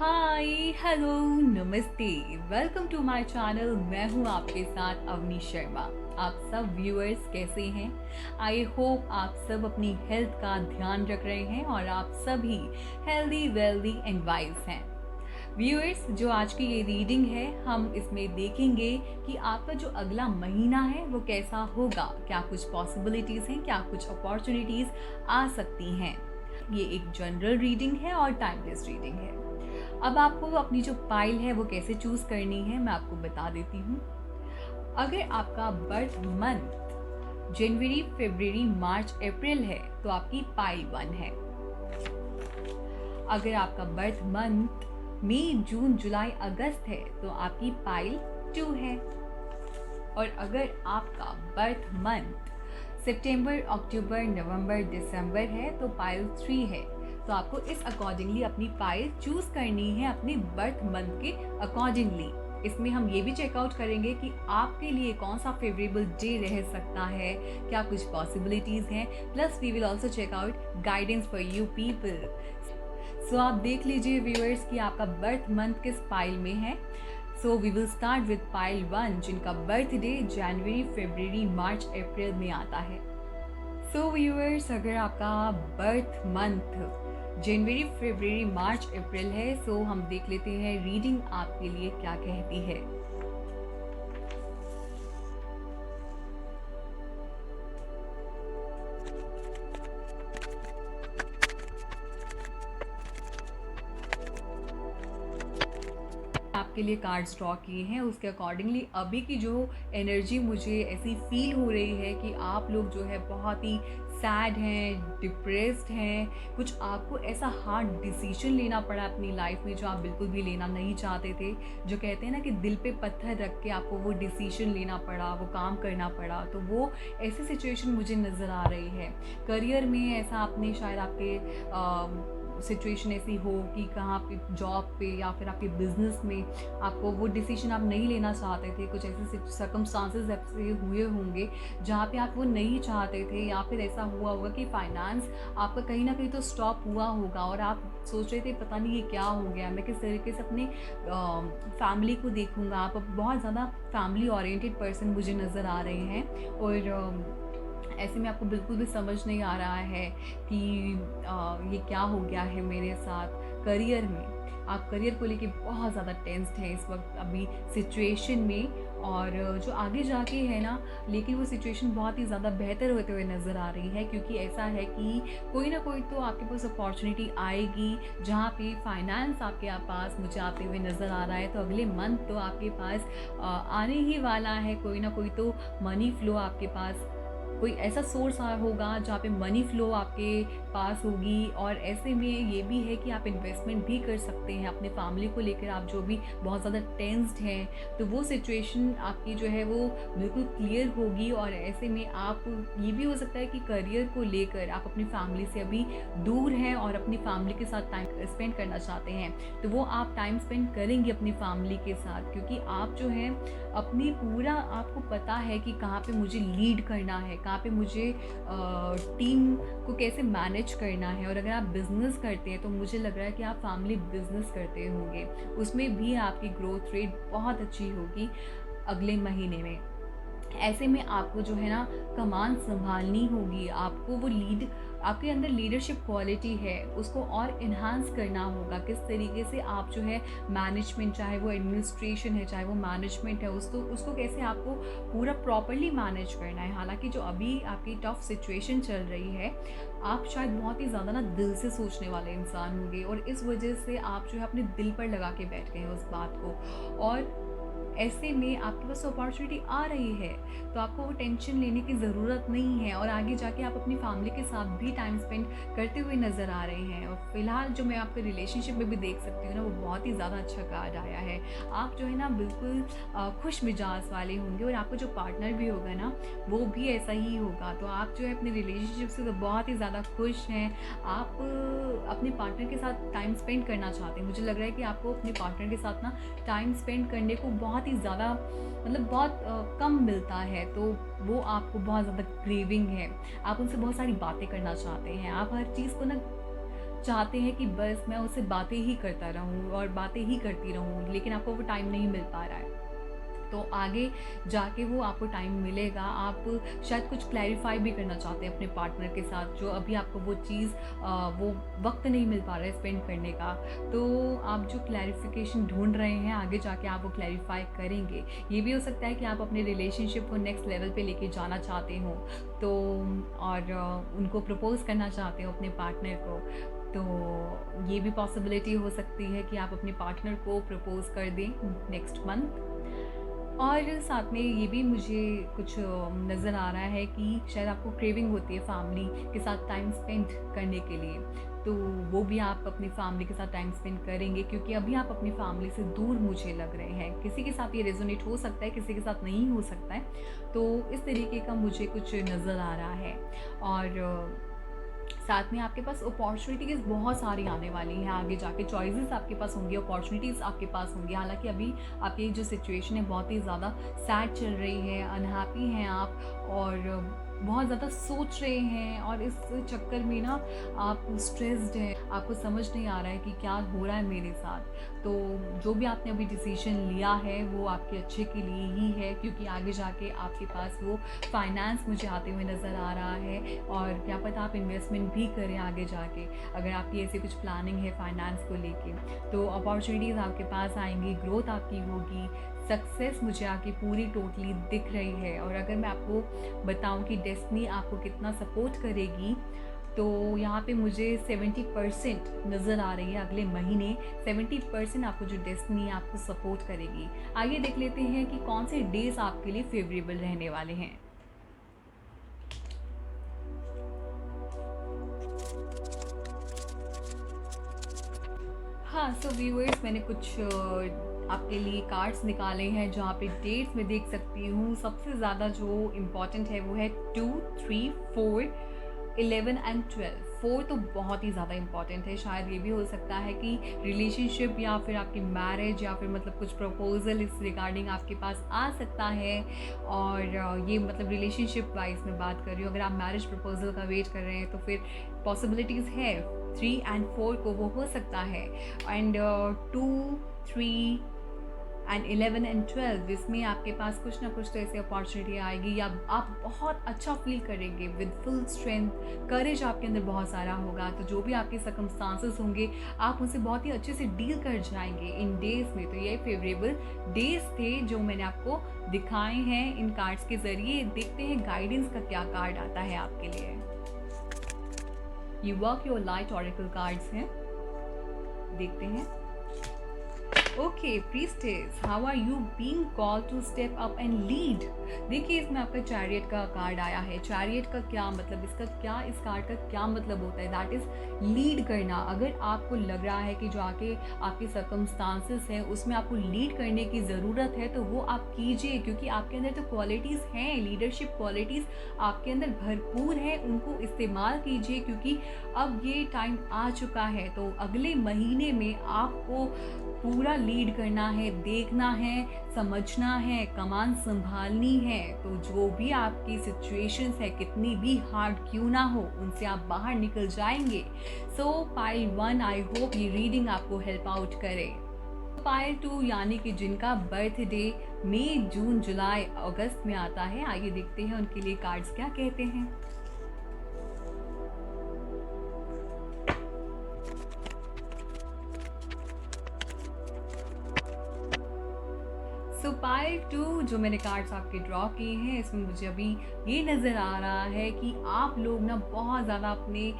Hi hello namaste. Welcome to my channel. मैं हूं आपके साथ अवनी शर्मा। आप सब व्यूअर्स कैसे हैं? आई होप आप सब अपनी हेल्थ का ध्यान रख रहे हैं और आप सभी हेल्दी वेल्दी एंड वाइज हैं। व्यूअर्स, जो आज की ये रीडिंग है, हम इसमें देखेंगे कि आपका जो अगला महीना है वो कैसा होगा। क्या कुछ पॉसिबिलिटीज़ हैं, क्या कुछ अपॉर्चुनिटीज़ आ सकती हैं। ये एक जनरल रीडिंग है और टाइमलेस रीडिंग है। अब आपको अपनी जो पाइल है वो कैसे चूज करनी है मैं आपको बता देती हूँ। अगर आपका बर्थ मंथ जनवरी, फरवरी, मार्च, अप्रैल है तो आपकी पाइल 1 है। अगर आपका बर्थ मंथ मई, जून, जुलाई, अगस्त है तो आपकी पाइल 2 है। और अगर आपका बर्थ मंथ सितंबर, अक्टूबर, नवंबर, दिसंबर है तो पाइल 3 है। तो आपको इस अकॉर्डिंगली अपनी पाइल चूज करनी है, अपने बर्थ मंथ के अकॉर्डिंगली। इसमें हम ये भी चेकआउट करेंगे कि आपके लिए कौन सा फेवरेबल डे रह सकता है, क्या कुछ पॉसिबिलिटीज हैं। Plus we will also check out guidance for you people. So आप देख लीजिए व्यूअर्स कि आपका बर्थ मंथ किस पाइल में है। So we will start with pile 1 जिनका बर्थडे जनवरी, फरवरी, मार्च, अप्रैल में आता है। सो व्यूअर्स, अगर आपका बर्थ मंथ जनवरी, फरवरी, मार्च, अप्रैल है, सो हम देख लेते हैं रीडिंग आपके लिए क्या कहती है। आपके लिए कार्ड्स ड्रॉ किए हैं, उसके अकॉर्डिंगली अभी की जो एनर्जी मुझे ऐसी फील हो रही है कि आप लोग जो है बहुत ही सैड हैं, डिप्रेस्ड हैं। कुछ आपको ऐसा हार्ड डिसीजन लेना पड़ा अपनी लाइफ में जो आप बिल्कुल भी लेना नहीं चाहते थे। जो कहते हैं ना कि दिल पे पत्थर रख के आपको वो डिसीजन लेना पड़ा, वो काम करना पड़ा, तो वो ऐसी सिचुएशन मुझे नज़र आ रही है। करियर में ऐसा आपने शायद आपके सिचुएशन ऐसी हो कि कहाँ पे जॉब पे या फिर आपके बिजनेस में आपको वो डिसीजन आप नहीं लेना चाहते थे। कुछ ऐसे सर्कमस्टांसेस ऐसे हुए होंगे जहाँ पे आप वो नहीं चाहते थे, या फिर ऐसा हुआ होगा कि फाइनेंस आपका कहीं ना कहीं तो स्टॉप हुआ होगा और आप सोच रहे थे पता नहीं ये क्या हो गया, मैं किस तरीके से अपने फैमिली को देखूंगा। आप बहुत ज़्यादा फैमिली ओरिएंटेड पर्सन मुझे नज़र आ रहे हैं और ऐसे में आपको बिल्कुल भी समझ नहीं आ रहा है कि ये क्या हो गया है मेरे साथ। करियर में आप करियर को लेके बहुत ज़्यादा टेंस्ड हैं इस वक्त अभी सिचुएशन में, और जो आगे जाके है ना, लेकिन वो सिचुएशन बहुत ही ज़्यादा बेहतर होते हुए नज़र आ रही है। क्योंकि ऐसा है कि कोई ना कोई तो आपके पास अपॉर्चुनिटी आएगी जहाँ पे फाइनेंस आपके पास मुझे आते हुए नज़र आ रहा है। तो अगले मंथ तो आपके पास आने ही वाला है कोई ना कोई तो मनी फ्लो। आपके पास कोई ऐसा सोर्स होगा जहाँ पे मनी फ्लो आपके पास होगी। और ऐसे में ये भी है कि आप इन्वेस्टमेंट भी कर सकते हैं अपने फैमिली को लेकर। आप जो भी बहुत ज़्यादा टेंस्ड हैं तो वो सिचुएशन आपकी जो है वो बिल्कुल क्लियर होगी। और ऐसे में आप ये भी हो सकता है कि करियर को लेकर आप अपनी फैमिली से अभी दूर हैं और अपनी फैमिली के साथ टाइम स्पेंड करना चाहते हैं, तो वो आप टाइम स्पेंड करेंगे अपनी फैमिली के साथ। क्योंकि आप जो है अपनी पूरा आपको पता है कि कहाँ पे मुझे लीड करना है, कहाँ पे मुझे टीम को कैसे मैनेज करना है। और अगर आप बिजनेस करते हैं तो मुझे लग रहा है कि आप फैमिली बिजनेस करते होंगे, उसमें भी आपकी ग्रोथ रेट बहुत अच्छी होगी अगले महीने में। ऐसे में आपको जो है ना कमान संभालनी होगी, आपको वो लीड, आपके अंदर लीडरशिप क्वालिटी है उसको और इन्हांस करना होगा। किस तरीके से आप जो है मैनेजमेंट, चाहे वो एडमिनिस्ट्रेशन है चाहे वो मैनेजमेंट है, उसको कैसे आपको पूरा प्रॉपरली मैनेज करना है। हालांकि जो अभी आपकी टफ सिचुएशन चल रही है, आप शायद बहुत ही ज़्यादा ना दिल से सोचने वाले इंसान होंगे और इस वजह से आप जो है अपने दिल पर लगा के बैठ गए हैं उस बात को। और ऐसे में आपके पास अपॉर्चुनिटी आ रही है तो आपको वो टेंशन लेने की ज़रूरत नहीं है। और आगे जाके आप अपनी फैमिली के साथ भी टाइम स्पेंड करते हुए नज़र आ रहे हैं। और फिलहाल जो मैं आपके रिलेशनशिप में भी देख सकती हूँ ना, वो बहुत ही ज़्यादा अच्छा कार्ड आया है। आप जो है ना बिल्कुल खुश मिजाज वाले होंगे और आपका जो पार्टनर भी होगा ना वो भी ऐसा ही होगा। तो आप जो है अपने रिलेशनशिप से तो बहुत ही ज़्यादा खुश हैं। आप अपने पार्टनर के साथ टाइम स्पेंड करना चाहते हैं। मुझे लग रहा है कि आपको अपने पार्टनर के साथ ना टाइम स्पेंड करने को बहुत ही ज़्यादा मतलब बहुत कम मिलता है, तो वो आपको बहुत ज़्यादा क्रेविंग है। आप उनसे बहुत सारी बातें करना चाहते हैं, आप हर चीज़ को ना चाहते हैं कि बस मैं उससे बातें ही करता रहूँ और बातें ही करती रहूँ, लेकिन आपको वो टाइम नहीं मिल पा रहा है। तो आगे जाके वो आपको टाइम मिलेगा। आप शायद कुछ क्लैरिफ़ाई भी करना चाहते हैं अपने पार्टनर के साथ, जो अभी आपको वो चीज़ वो वक़्त नहीं मिल पा रहा है स्पेंड करने का। तो आप जो क्लैरिफ़िकेशन ढूँढ रहे हैं, आगे जाके आप वो क्लैरिफ़ाई करेंगे। ये भी हो सकता है कि आप अपने रिलेशनशिप को नेक्स्ट लेवल पे लेके जाना चाहते हो, तो और उनको प्रपोज़ करना चाहते हो अपने पार्टनर को। तो ये भी पॉसिबिलिटी हो सकती है कि आप अपने पार्टनर को प्रपोज़ कर दें नेक्स्ट मंथ। और साथ में ये भी मुझे कुछ नज़र आ रहा है कि शायद आपको क्रेविंग होती है फैमिली के साथ टाइम स्पेंड करने के लिए, तो वो भी आप अपनी फैमिली के साथ टाइम स्पेंड करेंगे, क्योंकि अभी आप अपनी फैमिली से दूर मुझे लग रहे हैं। किसी के साथ ये रेजोनेट हो सकता है, किसी के साथ नहीं हो सकता है, तो इस तरीके का मुझे कुछ नज़र आ रहा है। और साथ में आपके पास अपॉर्चुनिटीज़ बहुत सारी आने वाली हैं, आगे जाके चॉइसेस आपके पास होंगी, अपॉर्चुनिटीज़ आपके पास होंगी। हालाँकि अभी आपकी जो सिचुएशन है बहुत ही ज़्यादा सैड चल रही है, अनहैप्पी हैं आप, और बहुत ज़्यादा सोच रहे हैं, और इस चक्कर में ना आप स्ट्रेस्ड हैं, आपको समझ नहीं आ रहा है कि क्या हो रहा है मेरे साथ। तो जो भी आपने अभी डिसीजन लिया है वो आपके अच्छे के लिए ही है, क्योंकि आगे जाके आपके पास वो फाइनेंस मुझे आते हुए नज़र आ रहा है, और क्या पता आप इन्वेस्टमेंट भी करें आगे जाके, अगर आपकी ऐसी कुछ प्लानिंग है फाइनेंस को लेके। तो अपॉर्चुनिटीज़ आपके पास आएंगी, ग्रोथ आपकी होगी, सक्सेस मुझे आके पूरी टोटली दिख रही है। और अगर मैं आपको बताऊं कि डेस्टिनी आपको कितना सपोर्ट करेगी, तो यहाँ पे मुझे 70% नज़र आ रही है। अगले महीने 70% आपको जो डेस्टिनी आपको सपोर्ट करेगी। आइए देख लेते हैं कि कौन से डेज आपके लिए फेवरेबल रहने वाले हैं। हाँ, सो व्यूअर्स, मैंने कुछ आपके लिए कार्ड्स निकाले हैं, जहाँ पे डेट्स मैं देख सकती हूँ। सबसे ज़्यादा जो इम्पोर्टेंट है वो है 2, 3, 4, 11 एंड 12। 4 तो बहुत ही ज़्यादा इम्पॉर्टेंट है। शायद ये भी हो सकता है कि रिलेशनशिप या फिर आपकी मैरिज या फिर मतलब कुछ प्रपोजल इस रिगार्डिंग आपके पास आ सकता है। और ये मतलब रिलेशनशिप वाइज मैं बात कर रही हूँ। अगर आप मैरिज प्रपोजल का वेट कर रहे हैं तो फिर पॉसिबिलिटीज़ है 3 एंड 4 को वो हो सकता है। एंड 2, 3 एंड 11 एंड 12, इसमें आपके पास कुछ ना कुछ तो ऐसी अपॉर्चुनिटी आएगी, या आप बहुत अच्छा फील करेंगे विद फुल स्ट्रेंथ। करेज आपके अंदर बहुत सारा होगा, तो जो भी आपके सर्कमस्टांसेस होंगे आप उनसे बहुत ही अच्छे से डील कर जाएंगे इन डेज में। तो ये फेवरेबल डेज थे जो मैंने आपको दिखाए हैं इन कार्ड्स के ज़रिए। देखते हैं गाइडेंस का क्या कार्ड आता है आपके लिए। ये work your light oracle cards हैं, देखते हैं। Okay, priestess, how are you being called to step up and lead. देखिए, इसमें आपका चैरियट का कार्ड आया है। चैरियट का क्या मतलब, इसका क्या, इस कार्ड का क्या मतलब होता है? दैट इज लीड करना। अगर आपको लग रहा है कि जो आके आपके सर्कमस्टांसेस हैं उसमें आपको लीड करने की ज़रूरत है, तो वो आप कीजिए, क्योंकि आपके अंदर तो क्वालिटीज़ हैं, लीडरशिप क्वालिटीज़ आपके अंदर भरपूर है। उनको इस्तेमाल कीजिए, क्योंकि अब ये टाइम आ चुका है। तो अगले महीने में आपको पूरा लीड करना है, देखना है, समझना है, कमान संभालनी है। तो जो भी आपकी सिचुएशंस है, कितनी भी हार्ड क्यों ना हो, उनसे आप बाहर निकल जाएंगे। सो पाइल 1, आई होप ये रीडिंग आपको हेल्प आउट करे। पाइल 2 यानी कि जिनका बर्थडे मई, जून, जुलाई, अगस्त में आता है, आइए देखते हैं उनके लिए कार्ड्स क्या कहते हैं। सो पाइल 2 जो मैंने कार्ड्स आपके ड्रॉ किए हैं, इसमें मुझे अभी ये नज़र आ रहा है कि आप लोग ना बहुत ज़्यादा अपने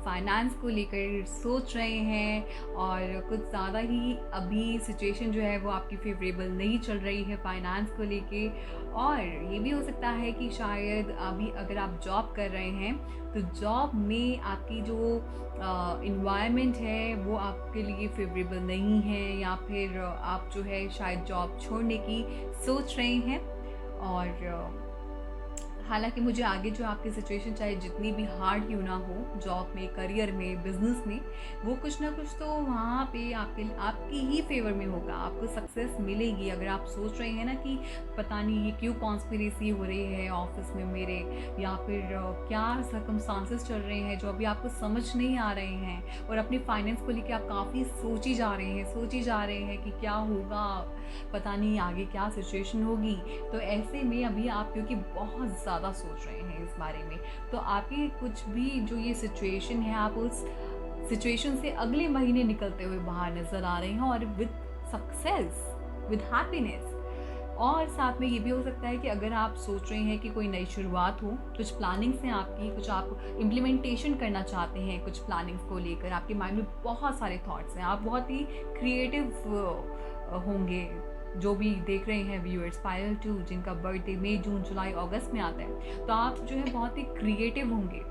फाइनेंस को लेकर सोच रहे हैं, और कुछ ज़्यादा ही अभी सिचुएशन जो है वो आपकी फेवरेबल नहीं चल रही है फाइनेंस को लेके। और ये भी हो सकता है कि शायद अभी अगर आप जॉब कर रहे हैं तो जॉब में आपकी जो इन्वायरमेंट है वो आपके लिए फेवरेबल नहीं है, या फिर आप जो है शायद जॉब छोड़ने की सोच रहे हैं। और हालाँकि मुझे आगे जो आपकी सिचुएशन चाहे जितनी भी हार्ड क्यों ना हो, जॉब में, करियर में, बिज़नेस में, वो कुछ ना कुछ तो वहाँ पे आपकी ही फ़ेवर में होगा, आपको सक्सेस मिलेगी। अगर आप सोच रहे हैं ना कि पता नहीं ये क्यों कॉन्स्पिरेसी हो रही है ऑफ़िस में मेरे, या फिर क्या सर्कमस्टांसेस चल रहे हैं जो अभी आपको समझ नहीं आ रहे हैं, और अपने फाइनेंस को लेके आप काफ़ी सोची जा रहे हैं कि क्या होगा, पता नहीं आगे क्या सिचुएशन होगी। तो ऐसे में अभी आप क्योंकि बहुत ज़्यादा सोच रहे हैं इस बारे में, तो आपकी कुछ भी जो ये सिचुएशन है, आप उस सिचुएशन से अगले महीने निकलते हुए बाहर नज़र आ रहे हैं, और विद सक्सेस, विद हैप्पीनेस। और साथ में ये भी हो सकता है कि अगर आप सोच रहे हैं कि कोई नई शुरुआत हो, कुछ प्लानिंग्स हैं आपकी, कुछ आप इम्प्लीमेंटेशन करना चाहते हैं, कुछ प्लानिंग्स को लेकर आपके माइंड में बहुत सारे थॉट्स हैं, आप बहुत ही क्रिएटिव होंगे। जो भी देख रहे हैं व्यूअर्स, स्पाइरल 2 जिनका बर्थडे मई, जून, जुलाई, अगस्त में आता है, तो आप जो है बहुत ही क्रिएटिव होंगे।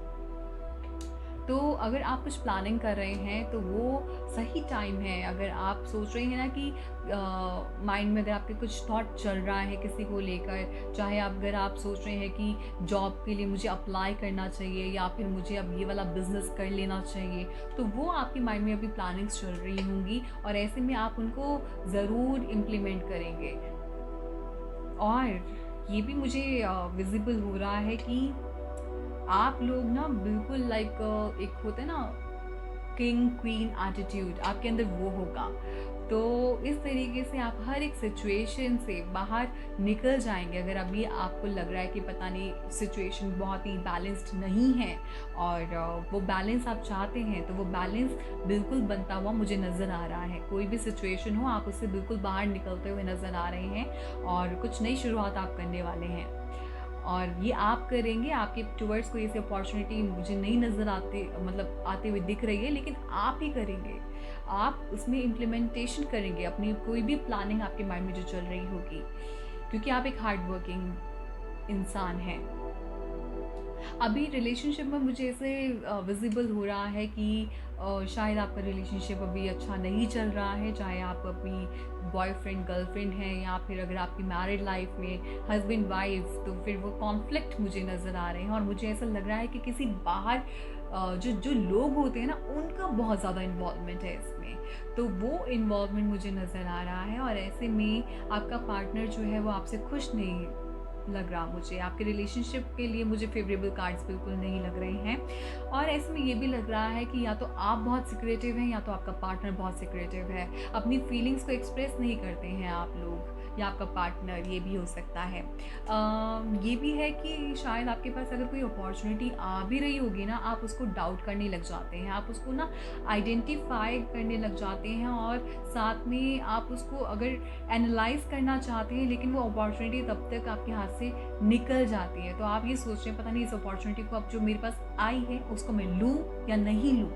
तो अगर आप कुछ प्लानिंग कर रहे हैं तो वो सही टाइम है। अगर आप सोच रहे हैं ना कि माइंड में अगर आपके कुछ थॉट चल रहा है किसी को लेकर, चाहे अगर आप सोच रहे हैं कि जॉब के लिए मुझे अप्लाई करना चाहिए या फिर मुझे अब ये वाला बिज़नेस कर लेना चाहिए, तो वो आपके माइंड में अभी प्लानिंग्स चल रही होंगी, और ऐसे में आप उनको ज़रूर इम्प्लीमेंट करेंगे। और ये भी मुझे विजिबल हो रहा है कि आप लोग ना बिल्कुल लाइक एक होता है ना किंग क्वीन एटीट्यूड, आपके अंदर वो होगा। तो इस तरीके से आप हर एक सिचुएशन से बाहर निकल जाएंगे। अगर अभी आपको लग रहा है कि पता नहीं सिचुएशन बहुत ही बैलेंस्ड नहीं है, और वो बैलेंस आप चाहते हैं, तो वो बैलेंस बिल्कुल बनता हुआ मुझे नज़र आ रहा है। कोई भी सिचुएशन हो, आप उससे बिल्कुल बाहर निकलते हुए नज़र आ रहे हैं, और कुछ नई शुरुआत आप करने वाले हैं, और ये आप करेंगे। आपके टूवर्ड्स कोई ऐसी अपॉर्चुनिटी मुझे नहीं नज़र आते हुए दिख रही है, लेकिन आप ही करेंगे, आप उसमें इम्प्लीमेंटेशन करेंगे अपनी कोई भी प्लानिंग आपके माइंड में जो चल रही होगी, क्योंकि आप एक हार्ड वर्किंग इंसान हैं। अभी रिलेशनशिप में मुझे ऐसे विजिबल हो रहा है कि शायद आपका रिलेशनशिप अभी अच्छा नहीं चल रहा है, चाहे आप अपनी बॉयफ्रेंड गर्लफ्रेंड हैं, या फिर अगर आपकी मैरिड लाइफ में हस्बैंड वाइफ, तो फिर वो कॉन्फ्लिक्ट मुझे नज़र आ रहे हैं। और मुझे ऐसा लग रहा है कि किसी बाहर जो लोग होते हैं ना, उनका बहुत ज़्यादा इन्वॉल्वमेंट है इसमें, तो वो इन्वॉल्वमेंट मुझे नज़र आ रहा है। और ऐसे में आपका पार्टनर जो है वो आपसे खुश नहीं लग रहा मुझे, आपके रिलेशनशिप के लिए मुझे फेवरेबल कार्ड्स बिल्कुल नहीं लग रहे हैं। और ऐसे में ये भी लग रहा है कि या तो आप बहुत सिक्रेटिव हैं, या तो आपका पार्टनर बहुत सिक्रेटिव है, अपनी फीलिंग्स को एक्सप्रेस नहीं करते हैं आप लोग, या आपका पार्टनर, ये भी हो सकता है। ये भी है कि शायद आपके पास अगर कोई अपॉर्चुनिटी आ भी रही होगी ना, आप उसको डाउट करने लग जाते हैं, आप उसको ना आइडेंटिफाई करने लग जाते हैं, और साथ में आप उसको अगर एनालाइज करना चाहते हैं, लेकिन वो अपॉर्चुनिटी तब तक आपके हाथ से निकल जाती है। तो आप ये सोच रहे हैं पता नहीं इस अपॉर्चुनिटी को अब जो मेरे पास आई है उसको मैं लूँ या नहीं लूँ।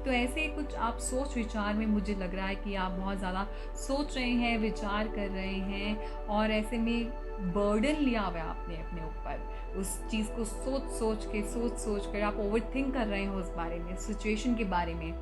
तो ऐसे कुछ आप सोच विचार में मुझे लग रहा है कि आप बहुत ज़्यादा सोच रहे हैं, विचार कर रहे हैं, और ऐसे में बर्डन लिया हुआ है आपने अपने ऊपर, उस चीज़ को सोच कर आप ओवर थिंक कर रहे हो उस बारे में, सिचुएशन के बारे में।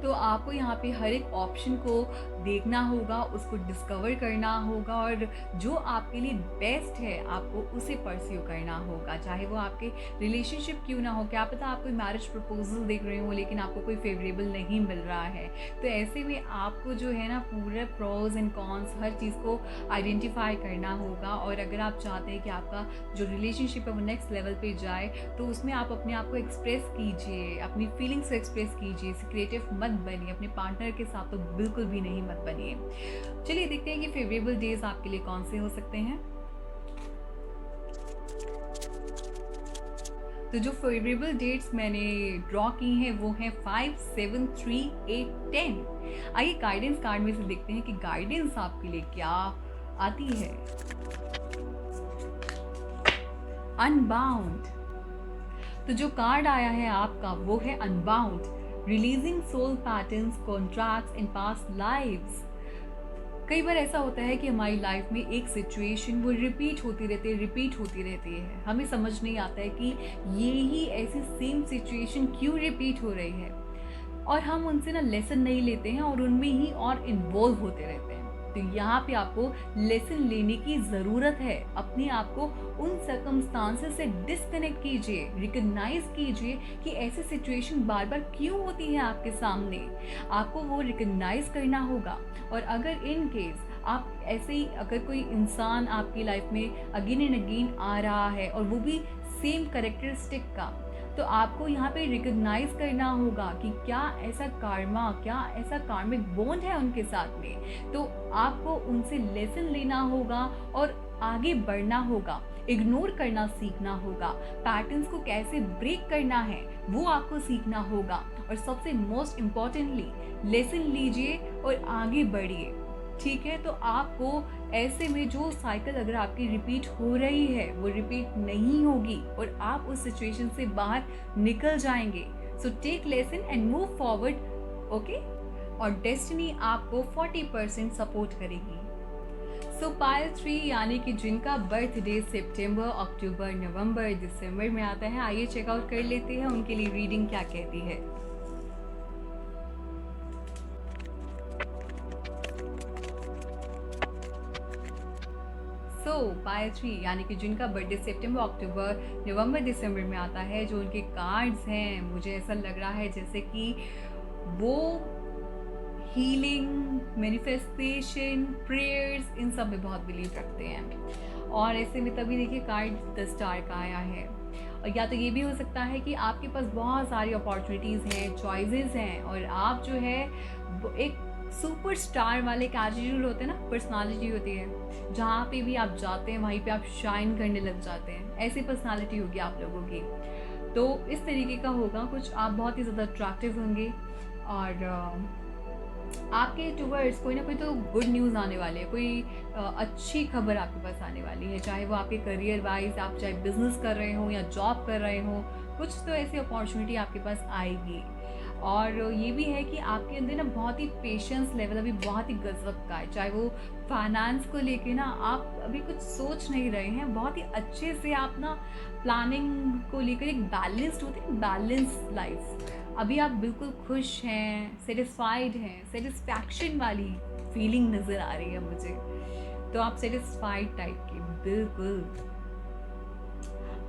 तो आपको यहाँ पे हर एक ऑप्शन को देखना होगा, उसको डिस्कवर करना होगा, और जो आपके लिए बेस्ट है आपको उसे परस्यू करना होगा, चाहे वो आपके रिलेशनशिप क्यों ना हो। क्या पता आप कोई मैरिज प्रपोजल देख रहे हो, लेकिन आपको कोई फेवरेबल नहीं मिल रहा है, तो ऐसे में आपको जो है ना पूरे प्रोज एंड कॉन्स हर चीज़ को आइडेंटिफाई करना होगा। और अगर आप चाहते हैं कि आपका जो रिलेशनशिप है वो नेक्स्ट लेवल पे जाए, तो उसमें आप अपने आप को एक्सप्रेस कीजिए, अपनी फीलिंग्स को एक्सप्रेस कीजिए, सिक्रेटिव मत बनिए, अपने पार्टनर के साथ तो बिल्कुल भी नहीं मत बनिए। चलिए देखते हैं कि फेवरेबल डेज आपके लिए कौन से हो सकते हैं। तो जो फेवरेबल डेट्स मैंने ड्रॉ की हैं वो हैं 5, 7, 3, 8, 10। आइए गाइडेंस कार्ड में से देखते हैं कि गाइडेंस आपके लिए क्या आती है। अनबाउंड। तो जो कार्ड आया है आपका वो है unbound, releasing soul patterns, contracts in past lives. कई बार ऐसा होता है कि हमारी लाइफ में एक सिचुएशन वो रिपीट होती रहती है, हमें समझ नहीं आता है कि ये ही ऐसी सेम सिचुएशन क्यों रिपीट हो रही है, और हम उनसे ना लेसन नहीं लेते हैं और उनमें ही और इन्वॉल्व होते रहते हैं। तो यहाँ पे आपको लेसन लेने की ज़रूरत है। अपने आप को उन सर्कमस्टांसेस से डिस्कनेक्ट कीजिए, रिकग्नाइज कीजिए कि ऐसी सिचुएशन बार बार क्यों होती है आपके सामने। आपको वो रिकग्नाइज करना होगा। और अगर इन केस आप ऐसे ही, अगर कोई इंसान आपकी लाइफ में अगेन एंड अगेन आ रहा है और वो भी सेम करेक्टरिस्टिक का, तो आपको यहाँ पे रिकग्नाइज करना होगा कि क्या ऐसा कार्मा, क्या ऐसा कार्मिक बॉन्ड है उनके साथ में। तो आपको उनसे लेसन लेना होगा और आगे बढ़ना होगा, इग्नोर करना सीखना होगा, पैटर्न्स को कैसे ब्रेक करना है वो आपको सीखना होगा। और सबसे मोस्ट इम्पॉर्टेंटली लेसन लीजिए और आगे बढ़िए। ठीक है, तो आपको ऐसे में जो साइकिल अगर आपकी रिपीट हो रही है वो रिपीट नहीं होगी और आप उस सिचुएशन से बाहर निकल जाएंगे। So take lesson and move forward. Okay, और डेस्टिनी आपको 40% सपोर्ट करेगी। सो पायल 3 यानी कि जिनका बर्थडे सितंबर, अक्टूबर, नवंबर, दिसंबर में आता है, आइए चेकआउट कर लेते हैं उनके लिए रीडिंग क्या कहती है। पायल 3 यानी कि जिनका बर्थडे सितंबर, अक्टूबर, नवंबर, दिसंबर में आता है, जो उनके कार्ड्स हैं, मुझे ऐसा लग रहा है जैसे कि वो हीलिंग, मैनिफेस्टेशन, प्रेयर्स, इन सब में बहुत बिलीव रखते हैं। और ऐसे में तभी देखिए कार्ड 10 स्टार का आया है। और या तो ये भी हो सकता है कि आपके पास बहुत सारी अपॉर्चुनिटीज़ हैं, चॉइसेस हैं, और आप जो है एक सुपर स्टार वाले एटीट्यूड होते हैं ना, पर्सनालिटी होती है, जहाँ पे भी आप जाते हैं वहीं पे आप शाइन करने लग जाते हैं। ऐसी पर्सनालिटी होगी आप लोगों की। तो इस तरीके का होगा कुछ, आप बहुत ही ज़्यादा अट्रैक्टिव होंगे और आपके टूवर्ड्स कोई ना कोई तो गुड न्यूज़ आने वाली है, कोई अच्छी खबर आपके पास आने वाली है, चाहे वो आपके करियर वाइज, आप चाहे बिजनेस कर रहे हो या जॉब कर रहे हो, कुछ तो ऐसी अपॉर्चुनिटी आपके पास आएगी। और ये भी है कि आपके अंदर ना बहुत ही पेशेंस लेवल अभी बहुत ही गजब का है, चाहे वो फाइनेंस को लेके ना आप अभी कुछ सोच नहीं रहे हैं, बहुत ही अच्छे से आप ना प्लानिंग को लेकर एक बैलेंस्ड होती है, बैलेंस लाइफ, अभी आप बिल्कुल खुश हैं, सेटिस्फाइड हैं, सेटिस्फैक्शन वाली फीलिंग नज़र आ रही है मुझे। तो आप सेटिस्फाइड टाइप के बिल्कुल।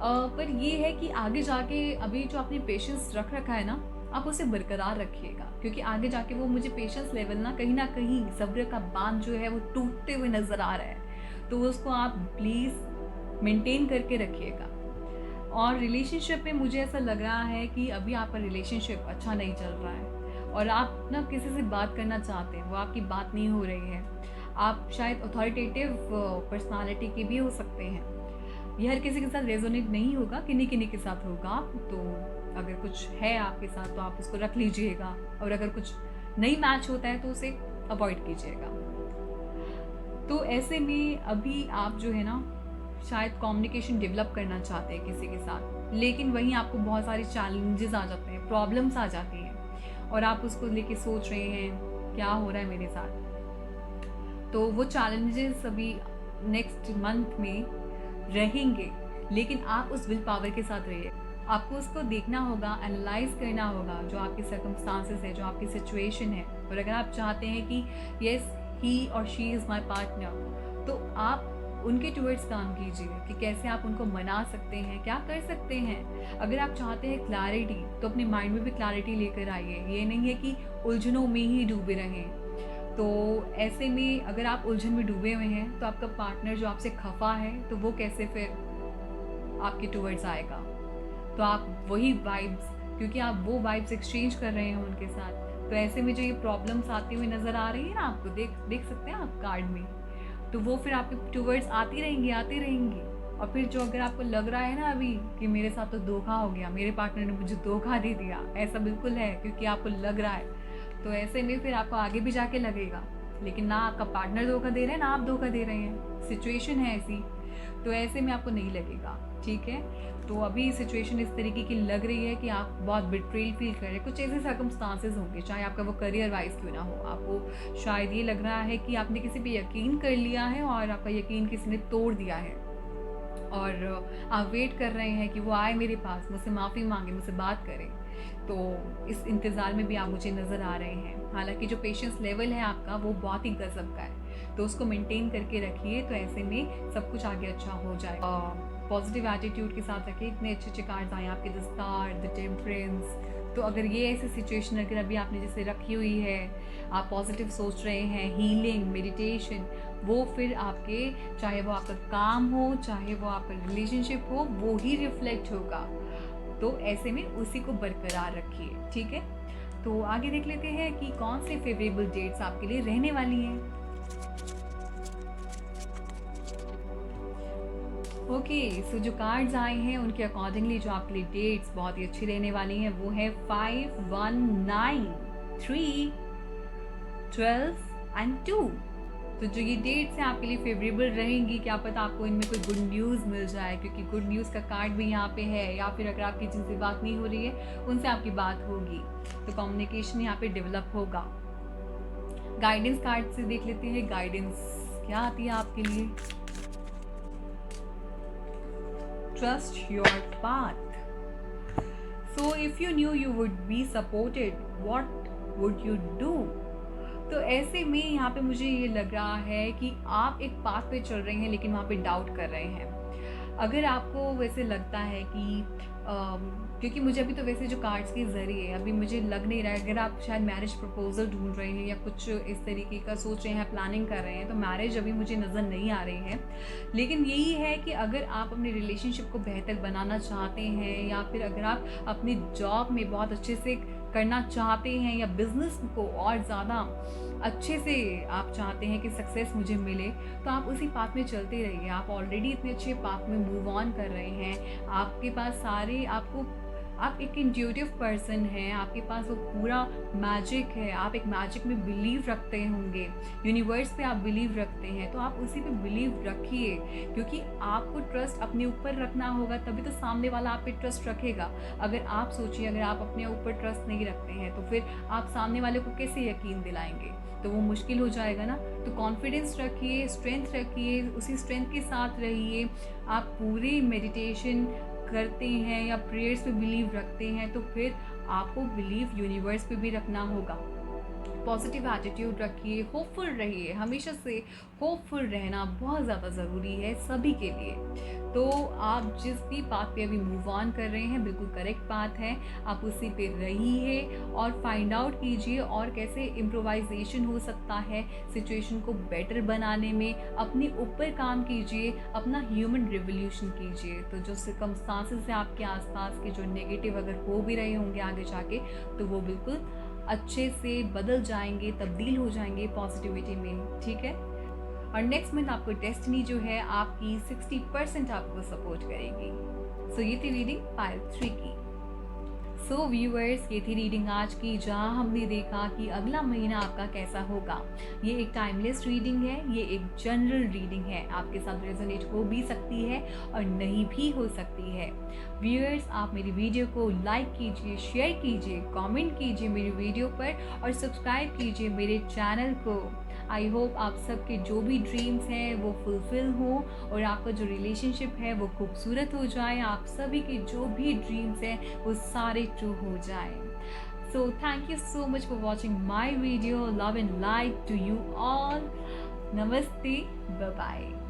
पर ये है कि आगे जाके अभी जो आपने पेशेंस रख रखा है ना, आप उसे बरकरार रखिएगा, क्योंकि आगे जाके वो मुझे पेशेंस लेवल ना कहीं सब्र का बांध जो है वो टूटते हुए नज़र आ रहा है। तो उसको आप प्लीज़ मेंटेन करके रखिएगा। और रिलेशनशिप में मुझे ऐसा लग रहा है कि अभी आपका रिलेशनशिप अच्छा नहीं चल रहा है और आप ना किसी से बात करना चाहते हैं, वो आपकी बात नहीं हो रही है। आप शायद अथॉरिटेटिव पर्सनालिटी के भी हो सकते हैं। ये हर किसी के साथ रेजोनेट नहीं होगा, किन्हीं के साथ होगा। तो अगर कुछ है आपके साथ तो आप उसको रख लीजिएगा, और अगर कुछ नहीं मैच होता है तो उसे अवॉइड कीजिएगा। तो ऐसे में अभी आप जो है ना शायद कम्युनिकेशन डेवलप करना चाहते हैं किसी के साथ, लेकिन वहीं आपको बहुत सारे चैलेंजेस आ जाते हैं, प्रॉब्लम्स आ जाती हैं, और आप उसको लेके सोच रहे हैं क्या हो रहा है मेरे साथ। तो वो चैलेंजेस अभी नेक्स्ट मंथ में रहेंगे, लेकिन आप उस विल पावर के साथ रहिए। आपको उसको देखना होगा, एनालाइज करना होगा जो आपकी सर्कमस्टांसेस है, जो आपकी सिचुएशन है। और अगर आप चाहते हैं कि येस ही और शी इज़ माई पार्टनर, तो आप उनके टूवर्ड्स काम कीजिए कि कैसे आप उनको मना सकते हैं, क्या कर सकते हैं। अगर आप चाहते हैं क्लैरिटी, तो अपने माइंड में भी क्लैरिटी लेकर आइए। ये नहीं है कि उलझनों में ही डूबे रहें। तो ऐसे में अगर आप उलझन में डूबे हुए हैं तो आपका पार्टनर जो आपसे खफा है, तो वो कैसे फिर आपके टूवर्ड्स आएगा। तो आप वही वाइब्स, क्योंकि आप वो वाइब्स एक्सचेंज कर रहे हैं उनके साथ, तो ऐसे में जो ये प्रॉब्लम्स आती हुई नज़र आ रही है ना, आपको देख सकते हैं आप कार्ड में, तो वो फिर आपके टूवर्ड्स आती रहेंगी। और फिर जो अगर आपको लग रहा है ना अभी कि मेरे साथ तो धोखा हो गया, मेरे पार्टनर ने मुझे धोखा दे दिया, ऐसा बिल्कुल है, क्योंकि आपको लग रहा है। तो ऐसे में फिर आपको आगे भी जाके लगेगा, लेकिन ना आपका पार्टनर धोखा दे रहा है ना आप धोखा दे रहे हैं, सिचुएशन है ऐसी। तो ऐसे में आपको नहीं लगेगा, ठीक है। तो अभी सिचुएशन इस तरीके की लग रही है कि आप बहुत बिट्रेल फील कर रहे हैं। कुछ ऐसे सर्कमस्टांसेस होंगे, चाहे आपका वो करियर वाइज क्यों ना हो, आपको शायद ये लग रहा है कि आपने किसी पे यकीन कर लिया है और आपका यकीन किसी ने तोड़ दिया है, और आप वेट कर रहे हैं कि वो आए मेरे पास, मुझसे माफ़ी मांगे, मुझसे बात करें। तो इस इंतज़ार में भी आप मुझे नज़र आ रहे हैं। हालाँकि जो पेशेंस लेवल है आपका वो बहुत ही गज़ब का है, तो उसको मेंटेन करके रखिए, तो ऐसे में सब कुछ आगे अच्छा हो जाएगा। पॉजिटिव एटीट्यूड के साथ रखिए। इतने अच्छे-अच्छे कार्ड्स आए आपके, द स्टार, द टेम्परेंस। तो अगर ये ऐसी सिचुएशन अगर अभी आपने जैसे रखी हुई है, आप पॉजिटिव सोच रहे हैं, हीलिंग, मेडिटेशन, वो फिर आपके, चाहे वो आपका काम हो, चाहे वो आपका रिलेशनशिप हो, वो ही रिफ्लेक्ट होगा। तो ऐसे में उसी को बरकरार रखिए, ठीक है। तो आगे देख लेते हैं कि कौन से फेवरेबल डेट्स आपके लिए रहने वाली हैं। ओके, सो जो कार्ड्स आए हैं उनके अकॉर्डिंगली जो आपके लिए डेट्स बहुत ही अच्छी रहने वाली हैं वो है 5, 1, 9, 3, 12 एंड 2। तो जो ये डेट्स हैं आपके लिए फेवरेबल रहेंगी, क्या पता आपको इनमें कोई गुड न्यूज़ मिल जाए, क्योंकि गुड न्यूज़ का कार्ड भी यहाँ पे है, या फिर अगर आपकी जिनसे बात नहीं हो रही है उनसे आपकी बात होगी, तो कम्युनिकेशन यहाँ पे डेवलप होगा। गाइडेंस कार्ड से देख लेते हैं गाइडेंस क्या आती है आपके लिए। Trust your path. So if you knew you would be supported, what would you do? तो ऐसे में यहाँ पे मुझे ये लग रहा है कि आप एक पाथ पे चल रहे हैं लेकिन वहाँ पे डाउट कर रहे हैं। अगर आपको वैसे लगता है कि क्योंकि मुझे अभी तो वैसे जो कार्ड्स के ज़रिए अभी मुझे लग नहीं रहा है, अगर आप शायद मैरिज प्रपोजल ढूंढ रहे हैं या कुछ इस तरीके का सोच रहे हैं, प्लानिंग कर रहे हैं, तो मैरिज अभी मुझे नज़र नहीं आ रही है। लेकिन यही है कि अगर आप अपने रिलेशनशिप को बेहतर बनाना चाहते हैं, या फिर अगर आप अपनी जॉब में बहुत अच्छे से करना चाहते हैं, या बिज़नेस को और ज़्यादा अच्छे से आप चाहते हैं कि सक्सेस मुझे मिले, तो आप उसी पाथ में चलते रहिए। आप ऑलरेडी इतने अच्छे पाथ में मूव ऑन कर रहे हैं, आपके पास सारे आप एक इंट्यूटिव पर्सन हैं, आपके पास वो पूरा मैजिक है, आप एक मैजिक में बिलीव रखते होंगे, यूनिवर्स पे आप बिलीव रखते हैं, तो आप उसी पे बिलीव रखिए, क्योंकि आपको ट्रस्ट अपने ऊपर रखना होगा, तभी तो सामने वाला आप पे ट्रस्ट रखेगा। अगर आप सोचिए, अगर आप अपने ऊपर ट्रस्ट नहीं रखते हैं तो फिर आप सामने वाले को कैसे यकीन दिलाएंगे, तो वो मुश्किल हो जाएगा ना। तो कॉन्फिडेंस रखिए, स्ट्रेंथ रखिए, उसी स्ट्रेंथ के साथ रहिए। आप पूरी मेडिटेशन करते हैं या प्रेयर्स पे बिलीव रखते हैं, तो फिर आपको बिलीव यूनिवर्स पे भी रखना होगा। पॉजिटिव एटीट्यूड रखिए, होपफुल रहिए, हमेशा से होपफुल रहना बहुत ज़्यादा ज़रूरी है सभी के लिए। तो आप जिस भी पाथ पे अभी मूव ऑन कर रहे हैं, बिल्कुल करेक्ट पाथ है, आप उसी पे रहिए और फाइंड आउट कीजिए और कैसे इम्प्रोवाइजेशन हो सकता है सिचुएशन को बेटर बनाने में। अपने ऊपर काम कीजिए, अपना ह्यूमन रिवोल्यूशन कीजिए। तो जो सर्कमस्टांसेस है आपके आसपास के, जो नेगेटिव अगर हो भी रहे होंगे आगे जाके, तो वो बिल्कुल अच्छे से बदल जाएंगे, तब्दील हो जाएंगे पॉजिटिविटी में, ठीक है। और नेक्स्ट मंथ आपको डेस्टिनी जो है आपकी 60% आपको सपोर्ट करेगी। सो ये थी रीडिंग पाइल 3 की। सो व्यूअर्स, ये थी रीडिंग आज की, जहाँ हमने देखा कि अगला महीना आपका कैसा होगा। ये एक टाइमलेस रीडिंग है, ये एक जनरल रीडिंग है, आपके साथ रेजोनेट हो भी सकती है और नहीं भी हो सकती है। व्यूअर्स, आप मेरी वीडियो को लाइक कीजिए, शेयर कीजिए, कमेंट कीजिए मेरी वीडियो पर और सब्सक्राइब कीजिए मेरे चैनल को। आई होप आप सबके जो भी ड्रीम्स हैं वो फुलफिल हों और आपका जो रिलेशनशिप है वो खूबसूरत हो जाए, आप सभी के जो भी ड्रीम्स हैं वो सारे ट्रू हो जाए। So thank you so much for watching my video. Love and light to you all. Namaste, bye bye.